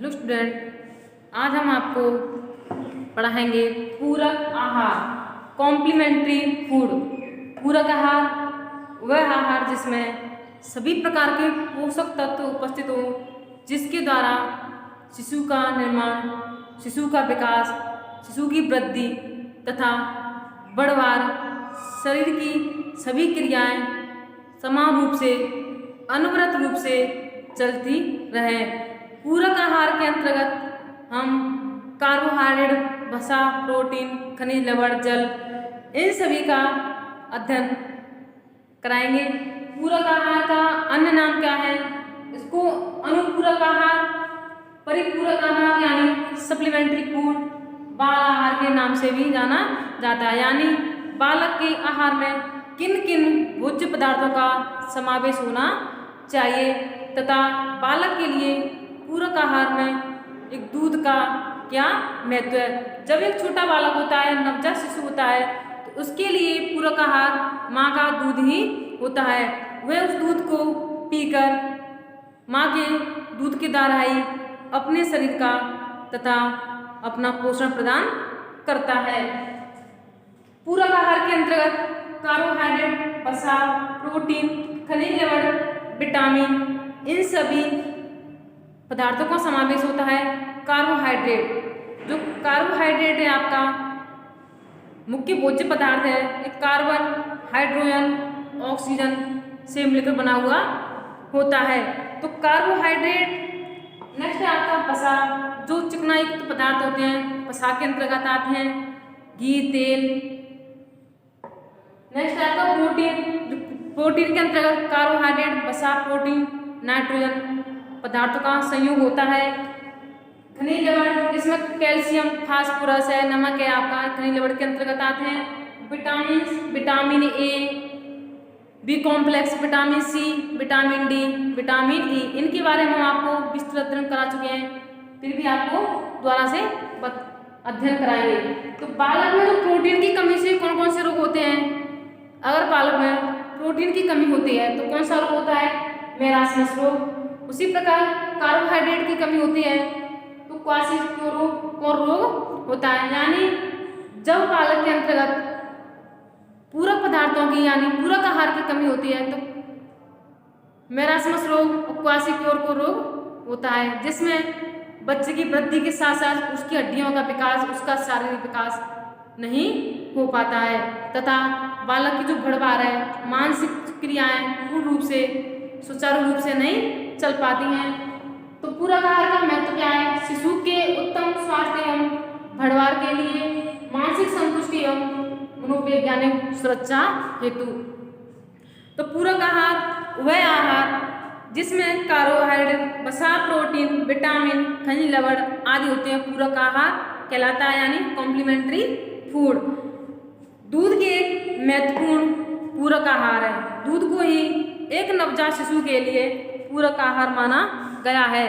Hello student, आज हम आपको पढ़ाएंगे पूरक आहार, कॉम्प्लीमेंट्री फूड। पूरक आहार वह आहार जिसमें सभी प्रकार के पोषक तत्व उपस्थित हो, जिसके द्वारा शिशु का निर्माण, शिशु का विकास, शिशु की वृद्धि तथा बढ़वार, शरीर की सभी क्रियाएं समान रूप से, अनवरत रूप से चलती रहें। पूरक आहार के अंतर्गत हम कार्बोहाइड्रेट, वसा, प्रोटीन, खनिज, लवण, जल इन सभी का अध्ययन कराएंगे। पूरक आहार का अन्य नाम क्या है? इसको अनुपूरक आहार, परिपूरक आहार यानी सप्लीमेंट्री फूड, बाल आहार के नाम से भी जाना जाता है। यानी बालक के आहार में किन किन भोज्य पदार्थों का समावेश होना चाहिए तथा बालक के लिए पूरक आहार में एक दूध का क्या महत्व है। जब एक छोटा बालक होता है, नवजात शिशु होता है, तो उसके लिए पूरक आहार माँ का दूध ही होता है। वह उस दूध को पीकर माँ के दूध के द्वारा ही अपने शरीर का तथा अपना पोषण प्रदान करता है। पूरक आहार के अंतर्गत कार्बोहाइड्रेट, वसा, प्रोटीन, खनिज, लवण, विटामिन इन सभी पदार्थों का समावेश होता है। कार्बोहाइड्रेट, जो कार्बोहाइड्रेट है आपका मुख्य भोज्य पदार्थ है। एक कार्बन, हाइड्रोजन, ऑक्सीजन से मिलकर बना हुआ होता है। तो कार्बोहाइड्रेट। नेक्स्ट है आपका वसा, जो चिकनायुक्त पदार्थ होते हैं, वसा के अंतर्गत आते हैं घी, तेल। नेक्स्ट है आपका प्रोटीन, प्रोटीन के अंतर्गत कार्बोहाइड्रेट, वसा, प्रोटीन, नाइट्रोजन पदार्थों का संयोग होता है। खनिज लवण, जिसमें कैल्शियम, फास्फोरस है, नमक है आपका, खनिज लवण के अंतर्गत आते हैं। Vitamin, vitamin A, B complex, vitamin C, vitamin D, vitamin E, इनके बारे में हम आपको विस्तृत अध्ययन करा चुके हैं, फिर भी आपको दोबारा से अध्ययन कराएंगे। तो बालक में जो प्रोटीन की कमी से कौन कौन से रोग होते हैं? अगर बालक में प्रोटीन की कमी होती है तो कौन सा रोग होता है? मैरासमस रोग। उसी प्रकार कार्बोहाइड्रेट की कमी होती है तो क्वाशियोकोर रोग होता है। यानी जब बालक के अंतर्गत पूरक पदार्थों की यानी पूरक आहार की कमी होती है तो मैरासमस रोग और क्वाशियोकोर रोग होता है, जिसमें बच्चे की वृद्धि के साथ साथ उसकी हड्डियों का विकास, उसका शारीरिक विकास नहीं हो पाता है तथा बालक की जो बढ़वार है, मानसिक क्रियाएं पूर्ण रूप से, सुचारू रूप से नहीं चल पाती हैं। तो पूरक आहार का महत्व क्या है? शिशु के उत्तम स्वास्थ्य एवं बढ़वार के लिए, मानसिक संतुष्टि एवं मनोवैज्ञानिक सुरक्षा हेतु। तो पूरक आहार वह आहार जिसमें कार्बोहाइड्रेट, वसा, प्रोटीन, विटामिन, खनिज लवण आदि होते हैं, पूरक आहार कहलाता है, यानी कॉम्प्लीमेंट्री फूड। दूध के एक महत्वपूर्ण पूरक आहार है। दूध को ही एक नवजात शिशु के लिए पूरक आहार माना गया है।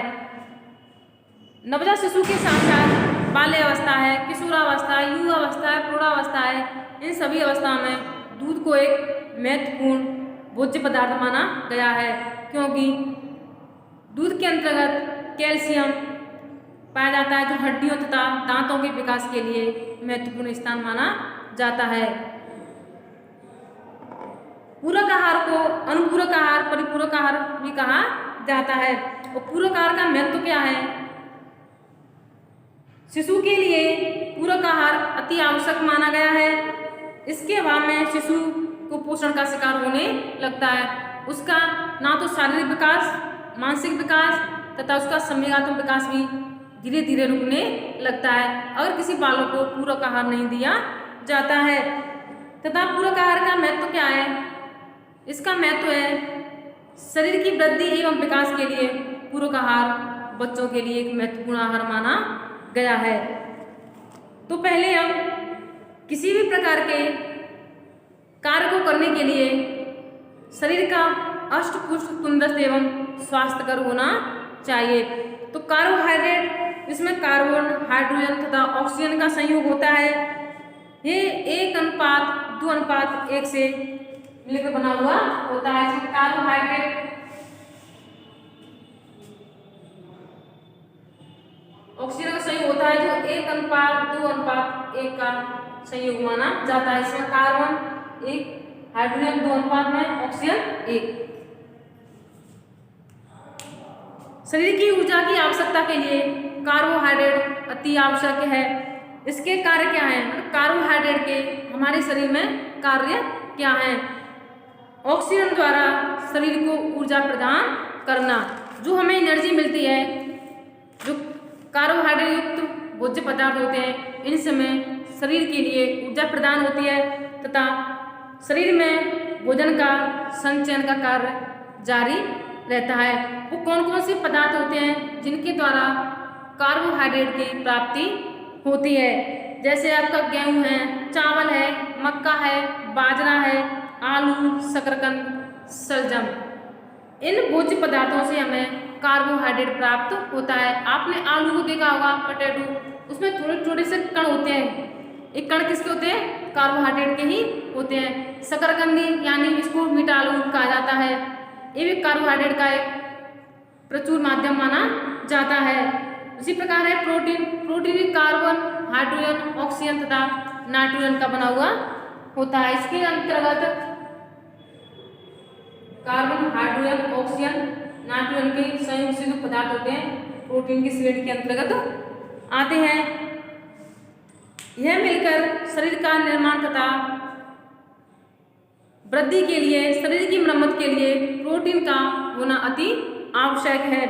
नवजात शिशु के साथ साथ बाल्यावस्था है, किशोरावस्था, युवावस्था है, प्रौढ़ावस्था है, इन सभी अवस्थाओं में दूध को एक महत्वपूर्ण भोज्य पदार्थ माना गया है, क्योंकि दूध के अंतर्गत कैल्शियम पाया जाता है, जो हड्डियों तथा दांतों के विकास के लिए महत्वपूर्ण स्थान माना जाता है। पूरक आहार को अनुपूरक आहार, परिपूरक आहार भी कहा जाता है। और पूरक आहार का महत्व क्या है? शिशु के लिए पूरक आहार अति आवश्यक माना गया है। इसके अभाव में शिशु को पोषण का शिकार होने लगता है। उसका ना तो शारीरिक विकास, मानसिक विकास तथा उसका संवेगात्मक विकास भी धीरे धीरे रुकने लगता है अगर किसी बालक को पूरक आहार नहीं दिया जाता है। तथा पूरक आहार का महत्व क्या है? इसका महत्व है शरीर की वृद्धि एवं विकास के लिए पूरक आहार बच्चों के लिए एक महत्वपूर्ण आहार माना गया है। तो पहले हम किसी भी प्रकार के कार्य को करने के लिए शरीर का अष्ट पुष्ट, तंदुरुस्त एवं स्वास्थ्यकर होना चाहिए। तो कार्बोहाइड्रेट, इसमें कार्बन, हाइड्रोजन तथा ऑक्सीजन का संयोग होता है। ये 1:2:1 से मिलकर बना हुआ होता है। इसमें कार्बोहाइड्रेट होता है जो 1:2:1 का संयोग माना जाता है। इसमें कार्बन 1, हाइड्रोजन 2 अनुपात में, ऑक्सीजन 1। शरीर की ऊर्जा की आवश्यकता के लिए कार्बोहाइड्रेट अति आवश्यक है। इसके कार्य क्या हैं? कार्बोहाइड्रेट के हमारे शरीर में कार्य क्या हैं? ऑक्सीजन द्वारा शरीर को ऊर्जा प्रदान करना। जो हमें एनर्जी मिलती है, जो कार्बोहाइड्रेट युक्त भोज्य पदार्थ होते हैं, इनसे हमें शरीर के लिए ऊर्जा प्रदान होती है तथा शरीर में भोजन का संचयन का कार्य जारी रहता है। वो कौन कौन से पदार्थ होते हैं जिनके द्वारा कार्बोहाइड्रेट की प्राप्ति होती है? जैसे आपका गेहूं है, चावल है, मक्का है, बाजरा है, आलू, शकरकंद, सलजम। इन भोज्य पदार्थों से हमें कार्बोहाइड्रेट प्राप्त होता है। आपने आलू को देखा होगा, पोटैटो, उसमें थोड़े थोड़े से कण होते हैं। एक कण किसके होते हैं? कार्बोहाइड्रेट के ही होते हैं। शकरकंदी यानी इसको मीठा आलू कहा जाता है, ये भी कार्बोहाइड्रेट का एक प्रचुर माध्यम माना जाता है। उसी प्रकार है प्रोटीन। प्रोटीन भी कार्बन, हाइड्रोजन, ऑक्सीजन तथा नाइट्रोजन का बना हुआ होता है। इसके अंतर्गत कार्बन, हाइड्रोजन, ऑक्सीजन, नाइट्रोजन के संयुक्त से जो पदार्थ होते हैं प्रोटीन की श्रेणी के अंतर्गत आते हैं। यह मिलकर शरीर का निर्माण तथा वृद्धि के लिए, शरीर की मरम्मत के लिए प्रोटीन का होना अति आवश्यक है।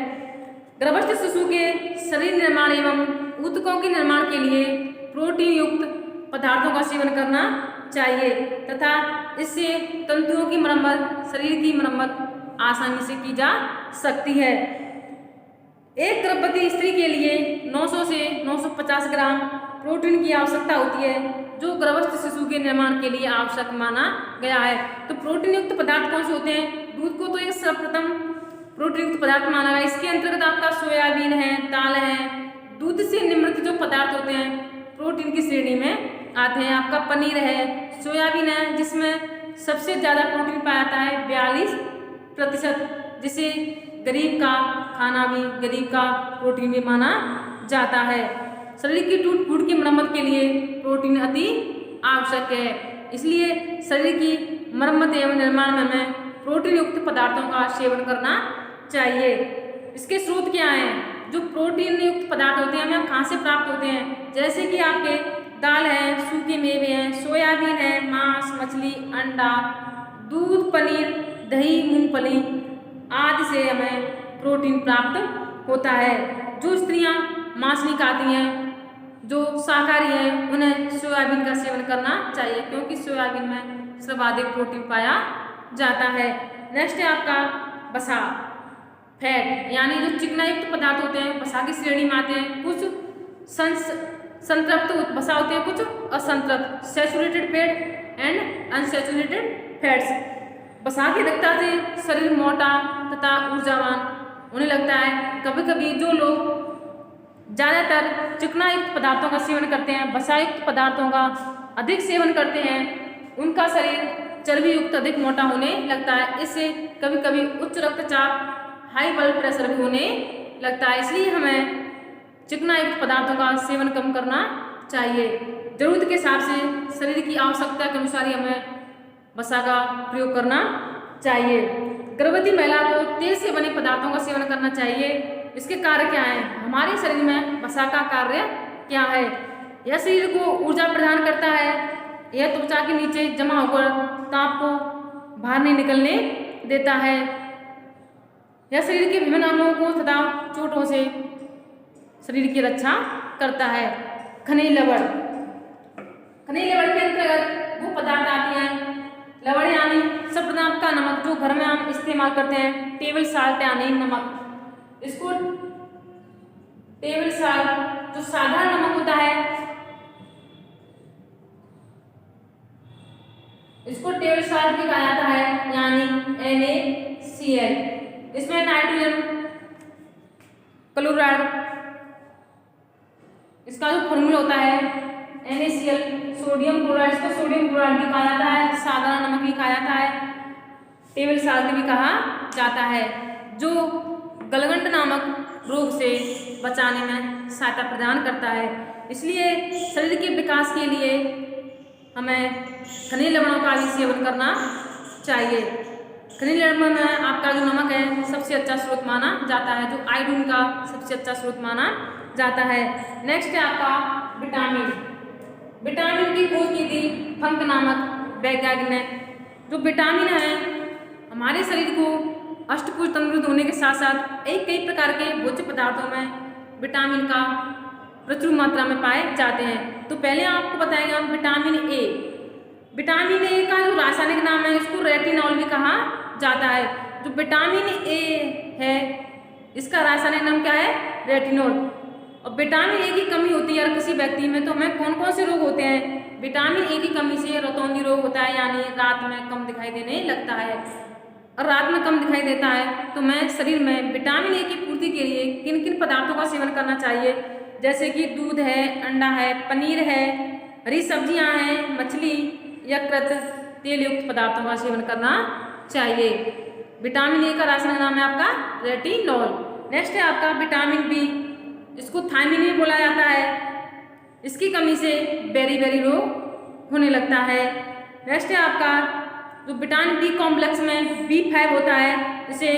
गर्भस्थ शिशु के शरीर निर्माण एवं ऊतकों के निर्माण के लिए प्रोटीन युक्त पदार्थों का सेवन करना चाहिए तथा इससे तंतुओं की मरम्मत, शरीर की मरम्मत आसानी से की जा सकती है। एक गर्भवती स्त्री के लिए 900 से 950 ग्राम प्रोटीन की आवश्यकता होती है, जो गर्भस्थ शिशु के निर्माण के लिए आवश्यक माना गया है। तो प्रोटीन युक्त पदार्थ कौन से होते हैं? दूध को तो एक सर्वप्रथम प्रोटीन युक्त पदार्थ माना गया। इसके अंतर्गत आपका सोयाबीन है, दाल है, दूध से निर्मित जो पदार्थ होते हैं प्रोटीन की श्रेणी में आते हैं। आपका पनीर है, सोयाबीन है, जिसमें सबसे ज़्यादा प्रोटीन पाया जाता है 42%, जिसे गरीब का खाना भी, गरीब का प्रोटीन भी माना जाता है। शरीर की टूट फूट की मरम्मत के लिए प्रोटीन अति आवश्यक है। इसलिए शरीर की मरम्मत एवं निर्माण में हमें प्रोटीन युक्त पदार्थों का सेवन करना चाहिए। इसके स्रोत क्या हैं? जो प्रोटीन युक्त पदार्थ होते हैं हमें कहाँ से प्राप्त होते हैं? जैसे कि आपके दाल है, सूखे मेवे हैं, सोयाबीन है, मांस, मछली, अंडा, दूध, पनीर, दही, मूंगफली आदि से हमें प्रोटीन प्राप्त होता है। जो स्त्रियां मांस नहीं खाती हैं, जो शाकाहारी हैं, उन्हें सोयाबीन का सेवन करना चाहिए, क्योंकि सोयाबीन में सर्वाधिक प्रोटीन पाया जाता है। नेक्स्ट है आपका वसा, फैट, यानी जो चिकनायुक्त पदार्थ होते हैं वसा की श्रेणी में आते हैं। कुछ संतृप्त वसा होते हैं, कुछ असंतृप्त, saturated fat and unsaturated fats. वसा की अधिकता से शरीर मोटा तथा ऊर्जावान होने लगता है। कभी कभी जो लोग ज़्यादातर चिकनायुक्त पदार्थों का सेवन करते हैं, वसायुक्त पदार्थों का अधिक सेवन करते हैं, उनका शरीर चर्बी युक्त अधिक मोटा होने लगता है। इससे कभी कभी उच्च रक्तचाप, हाई ब्लड प्रेशर भी होने लगता है। इसलिए हमें चिकनायुक्त पदार्थों का सेवन कम करना चाहिए। जरूरत के हिसाब से शरीर की आवश्यकता के अनुसार ही हमें वसा का प्रयोग करना चाहिए। गर्भवती महिला को तेल से बने पदार्थों का सेवन करना चाहिए। इसके कार्य क्या हैं? हमारे शरीर में वसा का कार्य क्या है? यह शरीर को ऊर्जा प्रदान करता है। यह त्वचा के नीचे जमा होकर ताप को बाहर नहीं निकलने देता है। यह शरीर के विभिन्न अंगों को तथा चोटों से शरीर की रक्षा करता है। खनिज लवण, खनिज लवण के अंतर्गत वो पदार्थ आती हैं लवण यानी सप्तनाप का नमक, जो घर में हम इस्तेमाल करते हैं, टेबल साल्ट यानी नमक। इसको टेबल साल्ट जो साधारण नमक होता है, इसको टेबल साल्ट भी कहा जाता है, यानी NaCl। इसमें नाइट्रोजन क्लोराइड, इसका जो फॉर्मूला होता है NaCl, सोडियम क्लोराइड, इसको सोडियम क्लोराइड भी कहा जाता है, साधारण नमक भी कहा जाता है, टेबल साल्ट भी कहा जाता है, जो गलगंड नामक रोग से बचाने में सहायता प्रदान करता है। इसलिए शरीर के विकास के लिए हमें खनिज लवणों का भी सेवन करना चाहिए। खनिज लवण में आपका जो नमक है सबसे अच्छा स्रोत माना जाता है, जो आयोडीन का सबसे अच्छा स्रोत माना जाता है। नेक्स्ट है आपका विटामिन। विटामिन की खोज की थी फंक नामक वैज्ञानिक ने। जो विटामिन है हमारे शरीर को अष्टभुज तंदुरुस्त होने के साथ साथ कई प्रकार के भोज्य पदार्थों में विटामिन का प्रचुर मात्रा में पाए जाते हैं। तो पहले आपको बताएंगे हम विटामिन ए। विटामिन ए का जो रासायनिक नाम है इसको रेटिनॉल भी कहा जाता है। जो विटामिन ए है इसका रासायनिक नाम क्या है? रेटिनॉल। और विटामिन ए की कमी होती है अगर किसी व्यक्ति में तो हमें कौन कौन से रोग होते हैं? विटामिन ए की कमी से रतौंधी रोग होता है, यानी रात में कम दिखाई देने लगता है। और रात में कम दिखाई देता है तो मैं शरीर में विटामिन ए की पूर्ति के लिए किन किन पदार्थों का सेवन करना चाहिए? जैसे कि दूध है, अंडा है, पनीर है, हरी सब्जियां हैं, मछली, यकृत, तेल युक्त पदार्थों का सेवन करना चाहिए। विटामिन ए का रासायनिक नाम है आपका रेटिनॉल। नेक्स्ट है आपका विटामिन बी, इसको थायमिन भी बोला जाता है। इसकी कमी से बेरी रोग होने लगता है। नेक्स्ट है आपका जो विटामिन बी कॉम्प्लेक्स में B5 होता है, इसे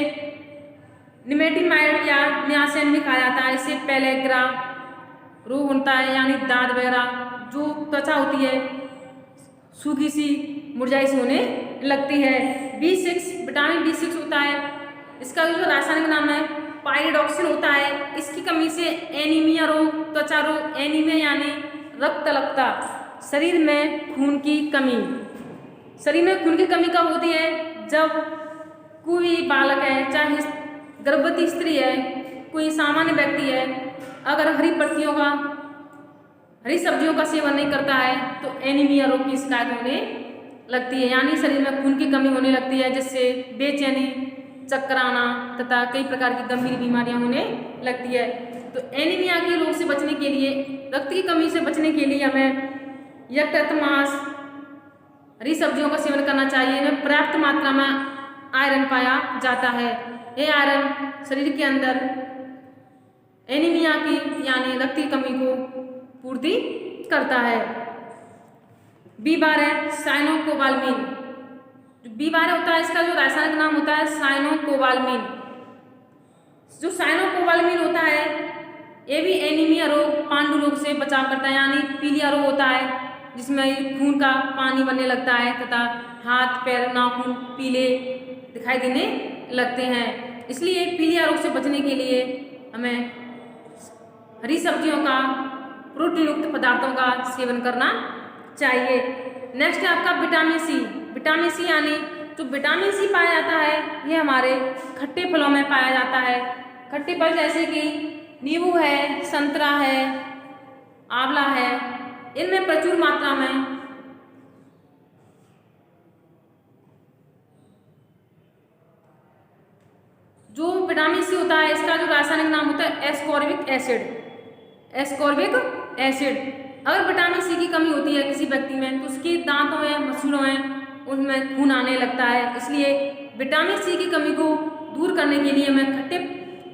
निमेटिमाइड या नियासिन भी कहा जाता है। इससे पेलेग्रा रोग होता है, यानी दाद वगैरह जो त्वचा होती है सूखी सी मुरझाई सी होने लगती है। B6 विटामिन B6 होता है, इसका जो रासायनिक नाम है पायरिडॉक्सिन होता है। इसकी कमी से एनीमिया रोग, त्वचा रोग, एनीमिया यानी रक्त अल्पता, शरीर में खून की कमी। शरीर में खून की कमी कब होती है? जब कोई बालक है, चाहे गर्भवती स्त्री है, कोई सामान्य व्यक्ति है, अगर हरी सब्जियों का सेवन नहीं करता है तो एनीमिया रोग की शिकायत होने लगती है, यानी शरीर में खून की कमी होने लगती है, जिससे बेचैनी, चक्कर आना तथा कई प्रकार की गंभीर बीमारियां होने लगती है। तो एनीमिया के रोग से बचने के लिए, रक्त की कमी से बचने के लिए हमें यकृत, मांस, हरी सब्जियों का सेवन करना चाहिए। इनमें पर्याप्त मात्रा में आयरन पाया जाता है। ये आयरन शरीर के अंदर एनीमिया की यानी रक्त की कमी को पूर्ति करता है। B12 है साइनोकोबालमिन। जो B12 होता है इसका जो रासायनिक नाम होता है साइनोकोबालमिन। जो साइनोकोबालमिन होता है ये भी एनीमिया रोग, पांडु रोग से बचाव करता है, यानी पीलिया रोग होता है जिसमें खून का पानी बनने लगता है तथा हाथ, पैर, नाखून पीले दिखाई देने लगते हैं। इसलिए पीलिया रोग से बचने के लिए हमें हरी सब्जियों का, प्रोटीन युक्त पदार्थों का सेवन करना चाहिए। नेक्स्ट है आपका विटामिन सी। विटामिन सी यानी जो विटामिन सी पाया जाता है ये हमारे खट्टे फलों में पाया जाता है। खट्टे फल जैसे कि नींबू है, संतरा है, आंवला है, इनमें प्रचुर मात्रा में जो विटामिन सी होता है इसका जो रासायनिक नाम होता है एस्कॉर्बिक एसिड। Ascorbic acid. अगर विटामिन सी की कमी होती है किसी व्यक्ति में तो उसके दांतों में, मसूड़ों में उनमें खून आने लगता है। इसलिए विटामिन सी की कमी को दूर करने के लिए हमें खट्टे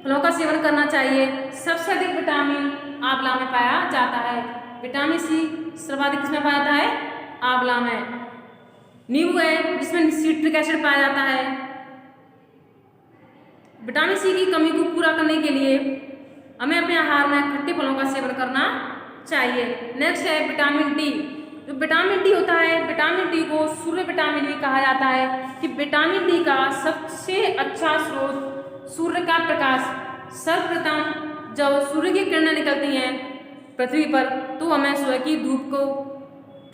फलों का सेवन करना चाहिए। सबसे अधिक विटामिन आंवला में पाया जाता है। विटामिन सी सर्वाधिक किसमें पाया जाता है? आंवला में। नींबू है जिसमें सिट्रिक एसिड पाया जाता है। विटामिन सी की कमी को पूरा करने के लिए हमें अपने आहार में खट्टे फलों का सेवन करना चाहिए। नेक्स्ट है विटामिन डी। जो विटामिन डी होता है, विटामिन डी को सूर्य विटामिन भी कहा जाता है कि विटामिन डी का सबसे अच्छा स्रोत सूर्य का प्रकाश। सर्वप्रथम जब सूर्य की किरणें निकलती हैं पृथ्वी पर तो हमें सुबह की धूप को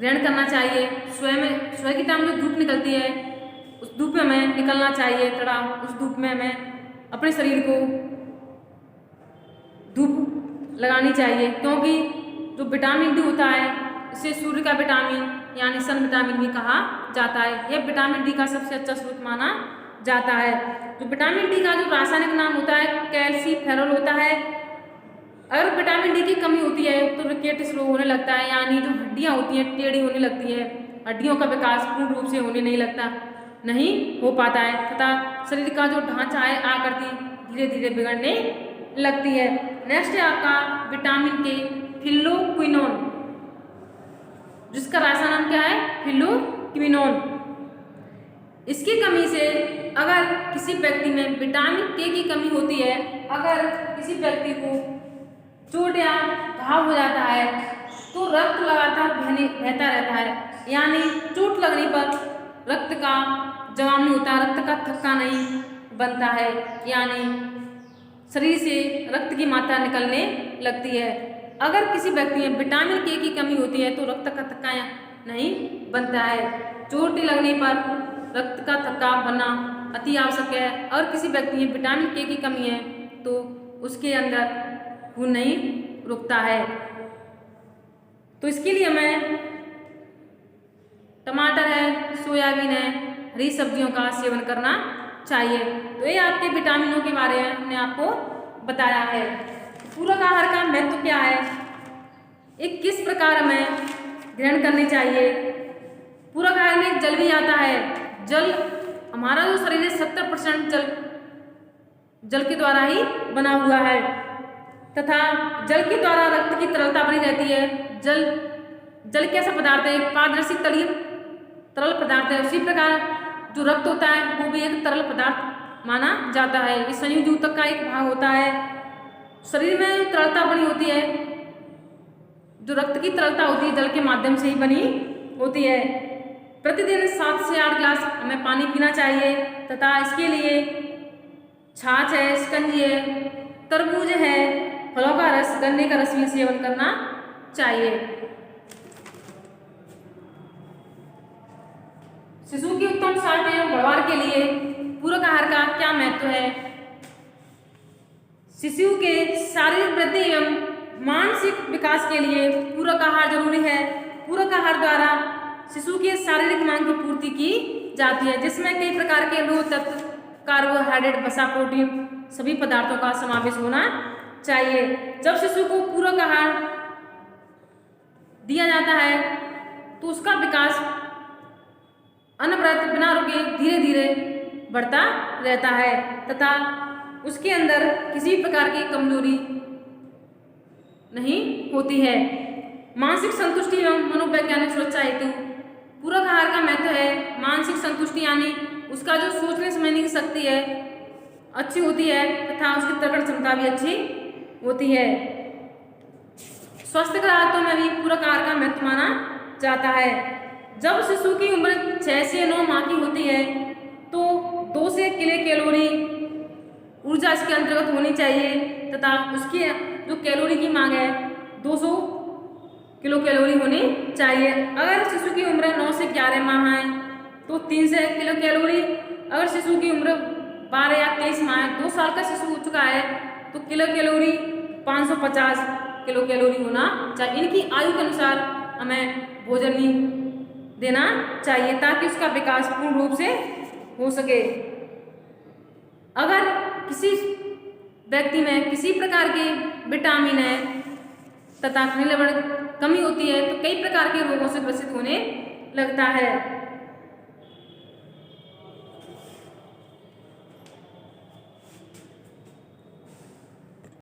ग्रहण करना चाहिए। सुबह की टाइम जो धूप निकलती है उस धूप में हमें निकलना चाहिए तथा उस धूप में हमें अपने शरीर को धूप लगानी चाहिए, क्योंकि जो विटामिन डी होता है इसे सूर्य का विटामिन यानी सन विटामिन भी कहा जाता है। यह विटामिन डी का सबसे अच्छा स्रोत माना जाता है। तो विटामिन डी का जो रासायनिक नाम होता है कैल्सीफेरॉल होता है। अगर विटामिन डी की कमी होती है तो रिकेट्स रोग होने लगता है, यानी जो हड्डियां होती हैं टेढ़ी होने लगती है, हड्डियों का विकास पूर्ण रूप से होने नहीं हो पाता है तथा शरीर का जो ढांचा है आकृति धीरे धीरे बिगड़ने लगती है। नेक्स्ट है आपका विटामिन के फिल्लोक्विनोन, जिसका रासायनिक नाम क्या है? फिल्लोक्विनोन। इसकी कमी से अगर किसी व्यक्ति में विटामिन के की कमी होती है, अगर किसी व्यक्ति को चोट या घाव हो जाता है तो रक्त लगातार बहता रहता है, यानी चोट लगने पर रक्त का जमाव नहीं होता, रक्त का थक्का नहीं बनता है, यानी शरीर से रक्त की मात्रा निकलने लगती है। अगर किसी व्यक्ति में विटामिन के की कमी होती है तो रक्त का थक्का नहीं बनता है। चोट लगने पर रक्त का थक्का बनना अति आवश्यक है। और किसी व्यक्ति में विटामिन के की कमी है तो उसके अंदर खून नहीं रुकता है। तो इसके लिए हमें टमाटर है, सोयाबीन है, हरी सब्जियों का सेवन करना चाहिए। तो ये आपके विटामिनों के बारे में हमने आपको बताया है। पूरक आहार का महत्व क्या है, एक किस प्रकार हमें ग्रहण करनी चाहिए। पूरक आहार में जल भी आता है। जल, हमारा जो शरीर है 70% जल के द्वारा ही बना हुआ है तथा जल के द्वारा रक्त की तरलता बनी रहती है। जल कैसा पदार्थ है? एक पारदर्शी तलीय तरल पदार्थ है। उसी प्रकार जो रक्त होता है वो भी एक तरल पदार्थ माना जाता है। ये संयुक्त ऊतक का एक भाग होता है। शरीर में तरलता बनी होती है, जो रक्त की तरलता होती है जल के माध्यम से ही बनी होती है। प्रतिदिन 7 से 8 गिलास हमें पानी पीना चाहिए तथा इसके लिए छाछ है, शिकंजी है, तरबूज है, फलों का रस, गन्ने का रस भी सेवन करना चाहिए। शिशु की उत्तम स्वास्थ्य एवं बढ़वार के लिए पूरक आहार का क्या महत्व है? शिशु के शारीरिक वृद्धि एवं मानसिक विकास के लिए पूरक आहार जरूरी है। पूरक आहार द्वारा शिशु के शारीरिक मांग की पूर्ति की जाती है, जिसमें कई प्रकार के लौह तत्व, कार्बोहाइड्रेट, वसा, प्रोटीन सभी पदार्थों का समावेश होना चाहिए। जब शिशु को पूरक आहार दिया जाता है तो उसका विकास अनवरत बिना रुके धीरे धीरे बढ़ता रहता है तथा उसके अंदर किसी प्रकार की कमजोरी नहीं होती है। मानसिक संतुष्टि एवं मनोवैज्ञानिक सुरक्षा हेतु पूरक आहार का महत्व है। मानसिक संतुष्टि यानी उसका जो सोचने समझने की शक्ति है अच्छी होती है तथा उसकी तर्कण क्षमता भी अच्छी होती है। स्वास्थ्यकर आदतों में भी पूरक आहार का महत्व माना जाता है। जब शिशु की उम्र 6 से 9 माह की होती है तो 2 से किलो-कैलोरी ऊर्जा इसके अंतर्गत होनी चाहिए तथा उसकी जो कैलोरी की मांग है 200 किलो-कैलोरी होनी चाहिए। अगर शिशु की उम्र 9 से 11 माह है तो 300 किलो-कैलोरी। अगर शिशु की उम्र 12 या 23 माह है, 2 साल का शिशु हो चुका है तो किलो-कैलोरी 550 किलो-कैलोरी होना चाहिए। इनकी आयु के अनुसार हमें भोजन भी देना चाहिए ताकि उसका विकास पूर्ण रूप से हो सके। अगर किसी व्यक्ति में किसी प्रकार के विटामिन है तथा खनिज लवण कमी होती है तो कई प्रकार के रोगों से ग्रसित होने लगता है।